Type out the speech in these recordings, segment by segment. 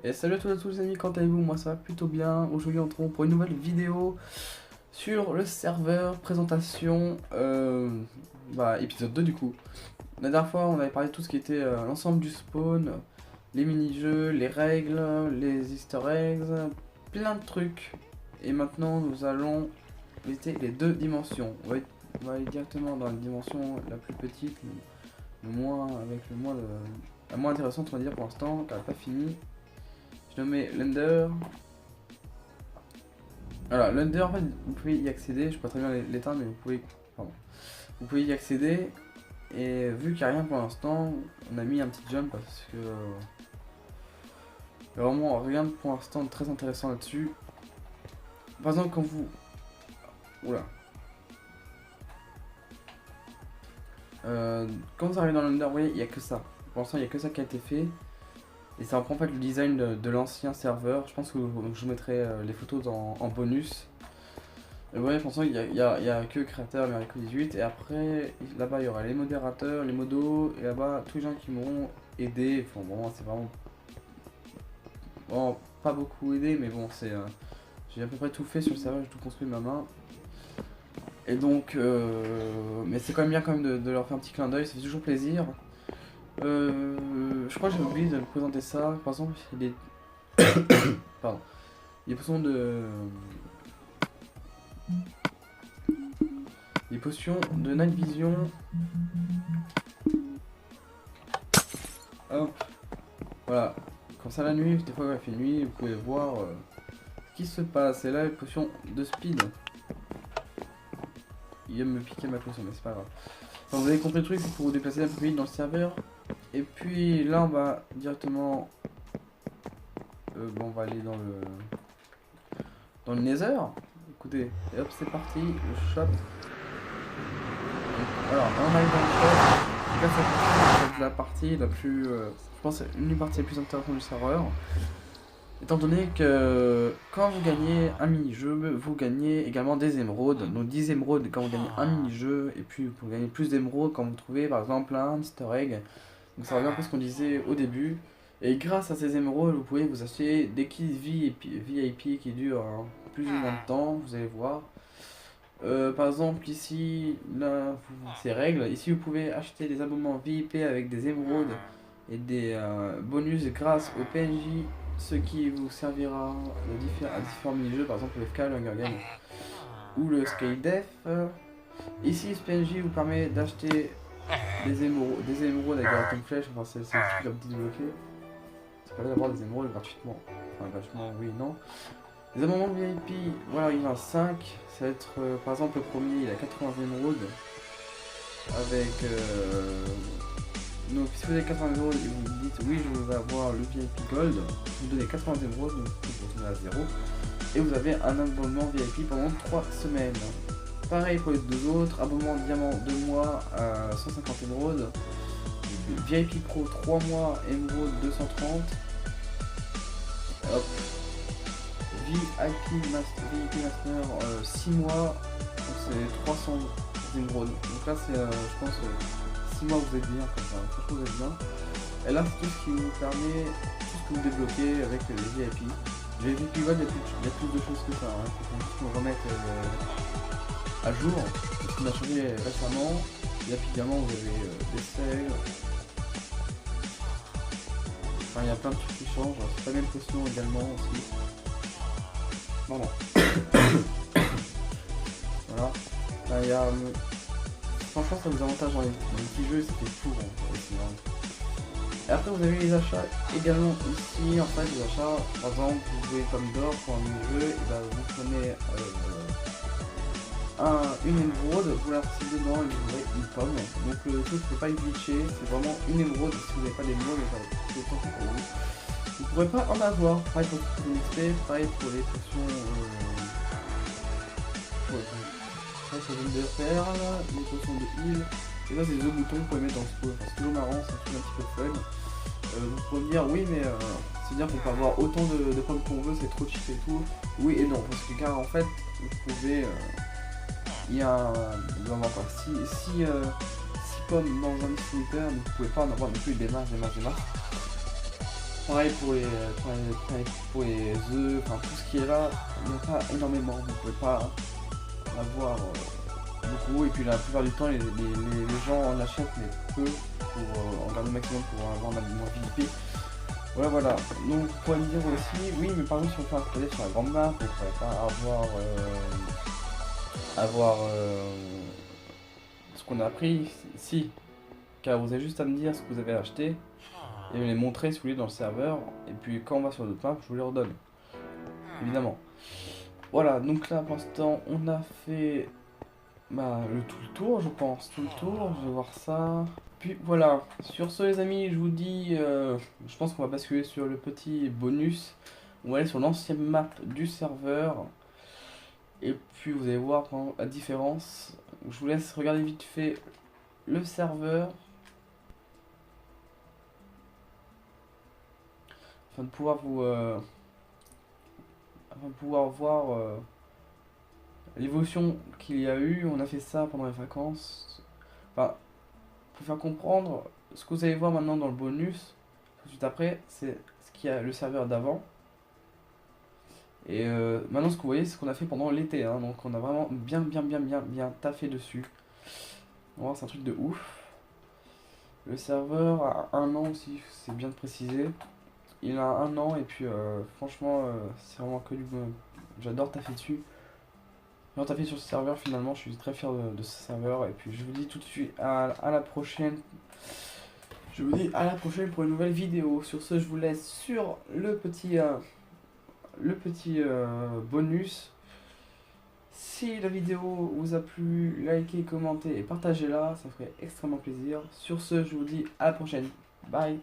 Et salut à tous les amis, comment allez-vous? Moi ça va plutôt bien. Aujourd'hui on se retrouve pour une nouvelle vidéo sur le serveur présentation épisode 2 du coup. La dernière fois on avait parlé de tout ce qui était l'ensemble du spawn, les mini-jeux, les règles, les easter eggs, plein de trucs. Et maintenant nous allons visiter les deux dimensions. On va aller directement dans la dimension la plus petite, le moins avec le moins la moins intéressante on va dire pour l'instant, car elle n'est pas finie. Je le mets l'Ender. Voilà, l'Under en fait vous pouvez y accéder, je peux pas très bien l'éteindre mais vous pouvez y accéder. Et vu qu'il n'y a rien pour l'instant, on a mis un petit jump parce que il y a vraiment rien pour l'instant de très intéressant là-dessus. Par exemple quand vous... Oula. Quand vous arrivez dans l'Under, vous voyez, il n'y a que ça. Pour l'instant il n'y a que ça qui a été fait. Et ça reprend en fait le design de l'ancien serveur. Je pense que je vous mettrai les photos en bonus. Et ouais, pour l'instant il y a que créateur Miracle 18. Et après là-bas il y aura les modérateurs, les modos. Et là-bas tous les gens qui m'auront aidé. Enfin bon, c'est vraiment bon, pas beaucoup aidé, mais bon, c'est j'ai à peu près tout fait sur le serveur, j'ai tout construit de ma main. Et donc, mais c'est quand même bien quand même de leur faire un petit clin d'œil, ça fait toujours plaisir. Je crois que j'ai oublié de présenter ça. Par exemple, il est... Pardon. Les potions de Night Vision. Hop. Voilà. Comme ça la nuit, des fois il fait nuit, vous pouvez voir ce qui se passe. Et là, les potions de speed. Il vient me piquer ma potion, mais c'est pas grave. Enfin, vous avez compris le truc, c'est pour vous déplacer un peu plus vite dans le serveur. Et puis là on va directement on va aller dans le Nether. Écoutez, et hop c'est parti, le shop. Alors on arrive dans le shop. Là c'est la partie la plus je pense c'est une des parties les plus intéressantes du serveur. Étant donné que quand vous gagnez un mini-jeu, vous gagnez également des émeraudes. Donc 10 émeraudes quand vous gagnez un mini-jeu, et puis vous gagnez plus d'émeraudes quand vous trouvez par exemple un easter egg. Donc ça revient un peu à ce qu'on disait au début. Et grâce à ces émeraudes, vous pouvez vous acheter des kits VIP qui durent plus ou moins de temps, vous allez voir. Par exemple ici, là, ces règles. Ici vous pouvez acheter des abonnements VIP avec des émeraudes et des bonus grâce au PNJ, ce qui vous servira à différents mini-jeux, par exemple le FK, le Hunger Game ou le Skydef. Ici ce PNJ vous permet d'acheter des émeraudes avec un flèche, enfin c'est le truc à débloquer. Ça permet d'avoir des émeraudes gratuitement. Enfin gratuitement oui non. Les abonnements VIP, voilà il y en a 5. Ça va être par exemple le premier il a 80 émeraudes. Avec donc si vous avez 80 émeraudes et vous dites oui je veux avoir le VIP Gold, vous donnez 80 émeraudes, donc vous tournez à 0. Et vous avez un abonnement VIP pendant 3 semaines. Pareil pour les deux autres, abonnement diamant 2 mois à 150 émeraudes, VIP Pro 3 mois, émeraude 230, hop. VIP Master 6 mois, c'est 300 émeraudes. Donc là c'est je pense 6 mois vous êtes bien comme ça, franchement vous êtes bien. Et là c'est tout ce qui vous permet, tout ce que vous débloquez avec les VIP. Les VIP Gold il y a plus de choses que ça, hein. Faut qu'on remette à jour, ce qu'on a changé récemment. Et puis également vous avez des sales. Enfin il y a plein de trucs qui changent, c'est pas même potion également aussi. Pardon. Voilà. Enfin, il y a franchement ça vous avantage dans les petits jeux, c'était fou aussi, hein. Et après vous avez les achats également ici, en fait les achats, par exemple vous jouez pomme d'or pour un mini-jeu, et ben vous prenez une émeraude, vous la remettez dedans et vous aurez une pomme. Donc le truc ne peut pas y glitcher, c'est vraiment une émeraude, si vous n'avez pas d'émeraude, c'est autant que pour vous. Vous ne pourrez pas en avoir, pareil pour les XP, pareil pour les potions de perles, les potions de heal. Et là c'est les autres boutons que vous pouvez mettre dans ce pot, enfin, c'est toujours marrant, c'est toujours un petit peu fun. Vous pouvez me dire oui mais c'est dire qu'on peut avoir autant de pommes qu'on veut, c'est trop cheap et tout. Oui et non, parce que car en fait vous pouvez il y a il doit avoir quoi, 6 pommes dans un distributeur, donc vous pouvez pas en avoir non plus des masses. Pareil pour les œufs, enfin tout ce qui est là, il n'y a pas énormément, vous pouvez pas avoir beaucoup, et puis la plupart du temps les gens en achètent mais peu pour en garder le maximum pour avoir un aliment VIP. Voilà, donc vous pouvez me dire aussi, oui mais par exemple si on fait un projet sur la grande map, vous ne pourrez pas avoir ce qu'on a appris, si, car vous avez juste à me dire ce que vous avez acheté et me les montrer si vous voulez dans le serveur, et puis quand on va sur d'autres maps, je vous les redonne, évidemment. Voilà, donc là pour l'instant on a fait tout le tour, je pense, tout le tour, je vais voir ça. Puis voilà, sur ce les amis, je vous dis, je pense qu'on va basculer sur le petit bonus. On va aller sur l'ancienne map du serveur. Et puis vous allez voir la différence. Je vous laisse regarder vite fait le serveur. Afin de pouvoir voir l'évolution qu'il y a eu. On a fait ça pendant les vacances. Enfin, pour faire comprendre, ce que vous allez voir maintenant dans le bonus, tout de suite après, c'est ce qu'il y a le serveur d'avant. Et maintenant ce que vous voyez, c'est ce qu'on a fait pendant l'été, hein, donc on a vraiment bien taffé dessus. Bon, c'est un truc de ouf. Le serveur a 1 an aussi, c'est bien de préciser. Il a 1 an et puis franchement, c'est vraiment que du bon. J'adore taffer dessus. J'adore taffer sur ce serveur finalement, je suis très fier de ce serveur. Et puis je vous dis tout de suite à la prochaine. Je vous dis à la prochaine pour une nouvelle vidéo. Sur ce, je vous laisse sur le petit bonus. Si la vidéo vous a plu, likez, commentez et partagez-la, ça ferait extrêmement plaisir. Sur ce, je vous dis à la prochaine. Bye.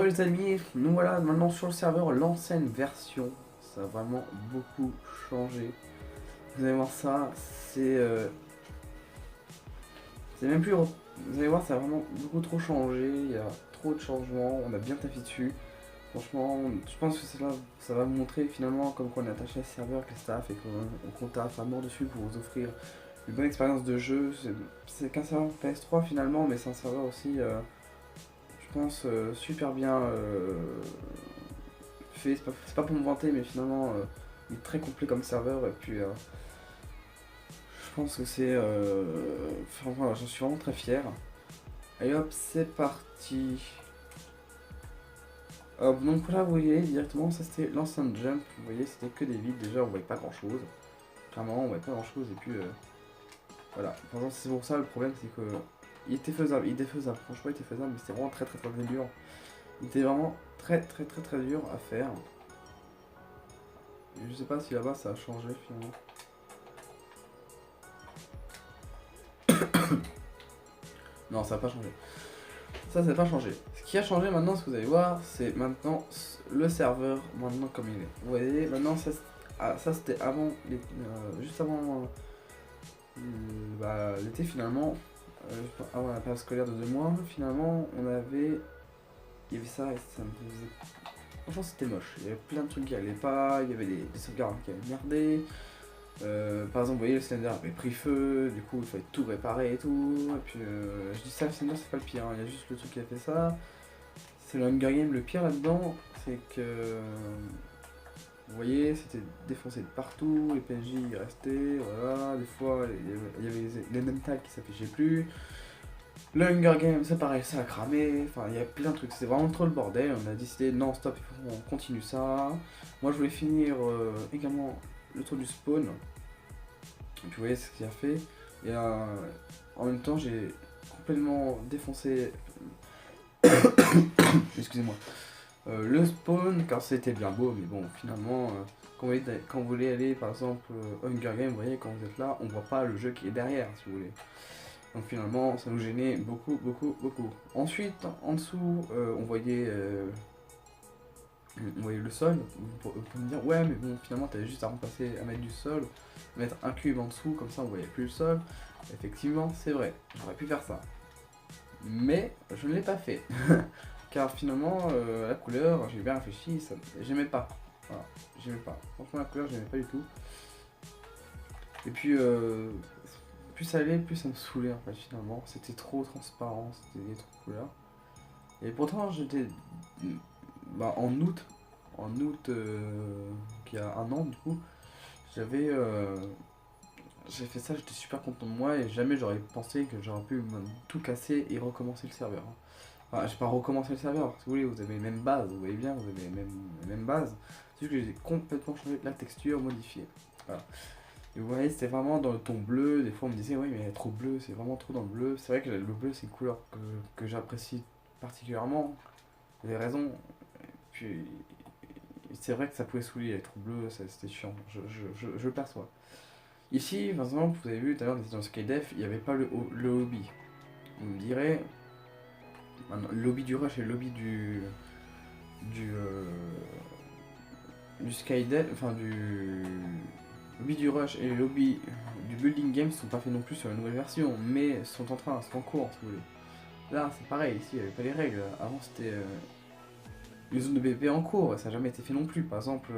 Les amis, nous voilà maintenant sur le serveur, l'ancienne version. Ça a vraiment beaucoup changé. Vous allez voir ça, c'est même plus... Vous allez voir, ça a vraiment beaucoup trop changé. Il y a trop de changements, on a bien taffé dessus. Franchement, je pense que ça va vous montrer finalement comme qu'on est attaché à ce serveur avec le staff et qu'on compte à mort dessus pour vous offrir une bonne expérience de jeu. C'est qu'un serveur PS3 finalement, mais c'est un serveur aussi, je pense, super bien fait. C'est pas pour me vanter, mais finalement, il est très complet comme serveur. Et puis, je pense que c'est... Enfin voilà, j'en suis vraiment très fier. Allez hop, c'est parti. Donc là vous voyez directement, ça c'était l'ancien jump, vous voyez c'était que des vides, déjà on voyait pas grand chose, clairement on voyait pas grand chose et puis voilà, par exemple c'est pour ça le problème c'est que il était faisable, franchement il était faisable, mais c'était vraiment très dur, il était vraiment très dur à faire, et je sais pas si là-bas ça a changé finalement. Non ça n'a pas changé. Ça n'a pas changé. Ce qui a changé maintenant, ce que vous allez voir, c'est maintenant le serveur, maintenant comme il est. Vous voyez, maintenant ça c'était avant, juste avant l'été finalement, avant la période scolaire de 2 mois, finalement il y avait ça et ça me faisait... Franchement c'était moche, il y avait plein de trucs qui allaient pas, il y avait des sauvegardes qui avaient merdé. Par exemple, vous voyez, le Slender avait pris feu, du coup il fallait tout réparer et tout. Et puis je dis ça, le Slender c'est pas le pire, hein. Il y a juste le truc qui a fait ça. C'est le Hunger Game, le pire là-dedans, c'est que vous voyez, c'était défoncé de partout, les PNJ y restaient, voilà, des fois il y avait les mentales qui s'affichaient plus. Le Hunger Game, c'est pareil, ça a cramé, enfin il y a plein de trucs, c'était vraiment trop le bordel. On a décidé non stop, on continue ça. Moi je voulais finir également le tour du spawn. Et puis vous voyez ce qu'il a fait. Et en même temps j'ai complètement défoncé excusez-moi le spawn car c'était bien beau, mais bon finalement quand vous voulez aller par exemple Hunger Game, vous voyez quand vous êtes là on voit pas le jeu qui est derrière si vous voulez. Donc finalement ça nous gênait beaucoup. Ensuite en dessous on voyait le sol. Vous pouvez me dire ouais mais bon finalement t'avais juste à remplacer, à mettre du sol, mettre un cube en dessous comme ça on voyait plus le sol. Effectivement c'est vrai, j'aurais pu faire ça, mais je ne l'ai pas fait car finalement la couleur, j'ai bien réfléchi, j'aimais pas. Voilà, j'aimais pas, franchement la couleur j'aimais pas du tout. Et puis plus ça allait, plus ça me saoulait en fait finalement, c'était trop transparent, c'était trop de couleurs. Et pourtant j'étais bah, en août, qui a un an du coup, j'avais j'ai fait ça, j'étais super content de moi et jamais j'aurais pensé que j'aurais pu tout casser et recommencer le serveur. Enfin, j'ai pas recommencé le serveur, si vous voulez, vous avez les mêmes bases, vous voyez bien, vous avez les mêmes bases. C'est juste que j'ai complètement changé la texture, modifiée. Voilà. Et vous voyez, c'était vraiment dans le ton bleu. Des fois, on me disait, oui, mais elle est trop bleu, c'est vraiment trop dans le bleu. C'est vrai que le bleu, c'est une couleur que j'apprécie particulièrement. Vous avez raison. Puis, c'est vrai que ça pouvait saouler, elle est trop bleue, c'était chiant. Je le perçois. Ici, par exemple, vous avez vu tout à l'heure, on était dans Skydef, il n'y avait pas le lobby. On me dirait, le lobby du rush et le lobby du, euh, du Skydef, enfin du lobby du rush et le lobby du building game sont pas faits non plus sur la nouvelle version, mais sont en cours, si vous voulez. Là, c'est pareil, ici, il n'y avait pas les règles. Avant, c'était les zones de PvP en cours, ça n'a jamais été fait non plus. Par exemple,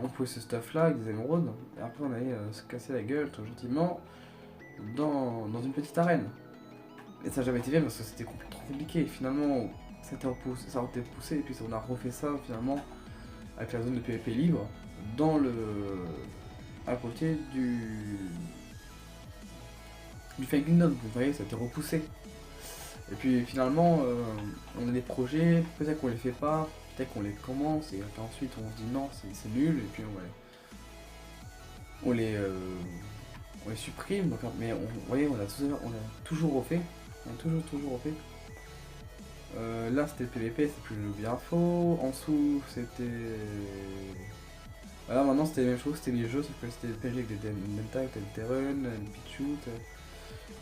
on pouvait ce stuff là avec des émeraudes, et après on allait se casser la gueule tout gentiment dans une petite arène. Et ça n'a jamais été fait parce que c'était trop compliqué. Finalement, ça a été repoussé, et puis on a refait ça finalement avec la zone de PvP libre dans le. À côté du Fake Kingdom. Vous voyez, ça a été repoussé. Et puis finalement, on a des projets, peut-être qu'on les fait pas, peut-être qu'on les commence, et ensuite on se dit non, c'est nul, et puis on les supprime. Donc, mais vous voyez, on a toujours refait. On a toujours refait. Là c'était le PVP, c'est plus le lobby info. En dessous c'était. Voilà, maintenant c'était la même chose, c'était les jeux, sauf que c'était le PNG avec des Denta, des Terren, des Pichut.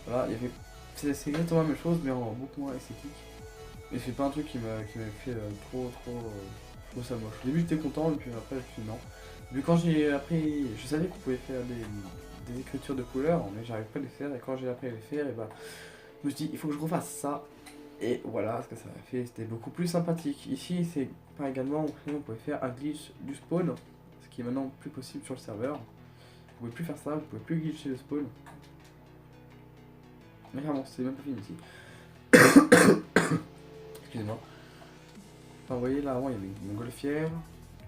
Voilà, il y avait. C'est exactement la même chose, mais en beaucoup moins esthétique. Et c'est pas un truc qui m'a fait trop ça moche. Au début j'étais content, et puis après je me suis dit non. Vu quand j'ai appris, je savais qu'on pouvait faire des écritures de couleurs, mais j'arrive pas à les faire. Et quand j'ai appris à les faire, et bah, je me suis dit il faut que je refasse ça. Et voilà ce que ça a fait, c'était beaucoup plus sympathique. Ici c'est pas également, on pouvait faire un glitch du spawn, ce qui est maintenant plus possible sur le serveur. Vous pouvez plus faire ça, vous pouvez plus glitcher le spawn. Mais vraiment, c'est même pas fini ici. Excusez-moi. Enfin, vous voyez là, avant il y avait une montgolfière,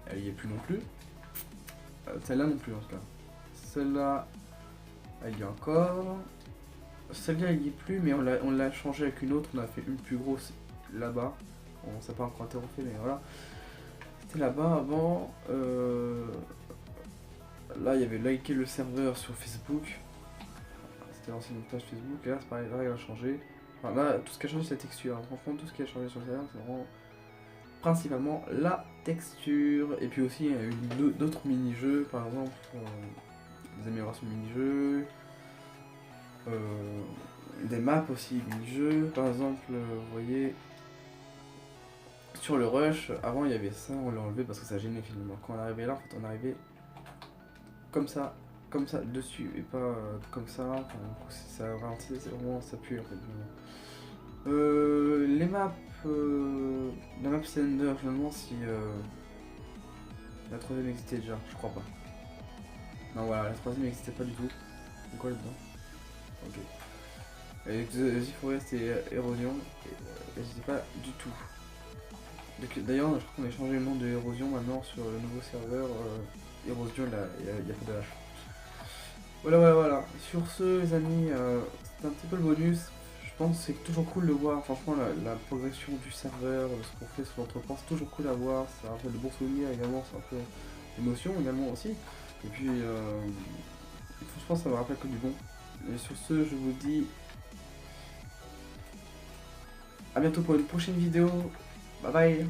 elle y est plus non plus. Celle-là non plus en tout cas. Celle-là, elle y est encore. Celle-là elle y est plus, mais on l'a changé avec une autre, on a fait une plus grosse là-bas. On s'est pas encore été refait, mais voilà. C'était là-bas avant. Là il y avait liké le serveur sur Facebook. C'était l'ancienne page Facebook, et là c'est pareil, là il a changé. Enfin là, tout ce qui a changé c'est la texture. Hein. Franchement, tout ce qui a changé sur le serveur, c'est vraiment principalement la texture. Et puis aussi il y a eu d'autres mini-jeux, par exemple des améliorations de mini-jeux, des maps aussi, mini-jeux. Par exemple, vous voyez, sur le rush, avant il y avait ça, on l'a enlevé parce que ça gênait finalement. Quand on arrivait là, en fait, on arrivait comme ça dessus et pas comme ça. Enfin, ça ralentissait, c'est vraiment ça pue en fait. Les maps, la map Slender, je me demande si la troisième existait déjà, je crois pas. Non voilà, la troisième n'existait pas du tout. C'est quoi là-dedans? Ok. Et The Forest et Érosion, n'existait pas du tout. D'ailleurs, je crois qu'on a changé le nom de Érosion maintenant sur le nouveau serveur. Érosion, il y a pas de H. Voilà. Sur ce, les amis, c'est un petit peu le bonus. Je pense que c'est toujours cool de voir, franchement, la progression du serveur, ce qu'on fait sur l'entrepôt, c'est toujours cool à voir. C'est un peu de bons souvenirs également, c'est un peu d'émotion également aussi. Et puis, franchement, ça me rappelle que du bon. Et sur ce, je vous dis à bientôt pour une prochaine vidéo. Bye bye.